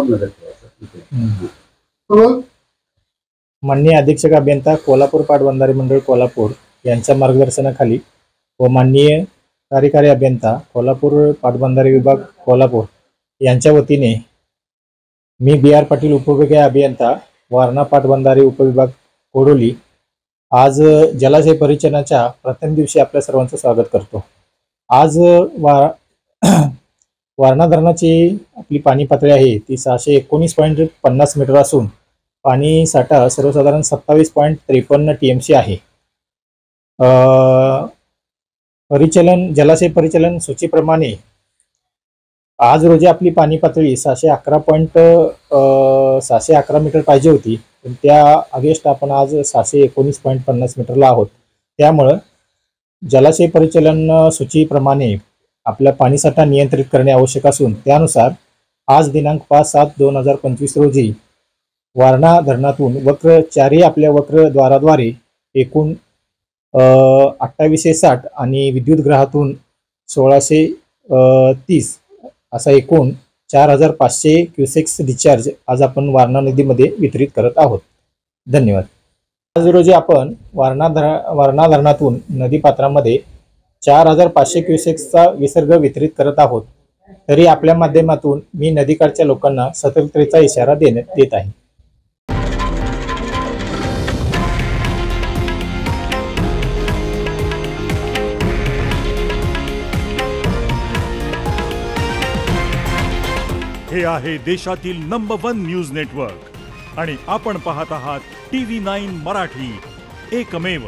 पण नजर ठेवायचं. माननीय अधीक्षक अभियंता कोल्हापूर पाटबंधारे मंडळ कोल्हापूर यांच्या मार्गदर्शनाखाली व माननीय कार्यकारी अभियंता कोल्हापूर पाटबंधारे विभाग कोल्हापूर यांच्या वतीने मी BR पाटील उपविभागीय अभियंता वारणा पाटबंधारे उपविभाग कोडोली आज जलाशय परिचलनाच्या प्रथम दिवशी आपल्या सर्वांचं स्वागत करतो। आज वारणा धरणाची आपली पाणी पातळी आहे ती 619.50 मीटर असून पाणी साठा सर्वसाधारण 27.53 TMC आहे। जलाशय परिचलन सूचीप्रमाणे आज रोजी आपली पाणी पातळी 611 मीटर पाहिजे होती, पण त्या अगेन्स्ट आपण आज 619.50 मीटरला आहोत। त्यामुळे जलाशय परिचलन सूचीप्रमाणे आपला पाणीसाठा नियंत्रित करणे आवश्यक असून त्यानुसार आज दिनांक 5/7/2025 रोजी वारणा धरणातून वक्र 4 आपल्या वक्रद्वाराद्वारे एकूण 2860 आणि विद्युत ग्रहातून 1630 असा एकूण 4500 क्युसेक्स डिस्चार्ज आज आपण वारणा नदीमध्ये वितरित करत आहोत। धन्यवाद। आज रोजी आपण वारणा धरणातून नदीपात्रामध्ये 4500 क्युसेक्सचा विसर्ग वितरित करत आहोत। तरी आपल्या माध्यमातून मी नदीकाठच्या लोकांना सतर्कतेचा इशारा देत आहे। हे आहे देशातील नंबर 1 न्यूज नेटवर्क आणि आपण पाहत आहात TV9 मराठी, एकमेव।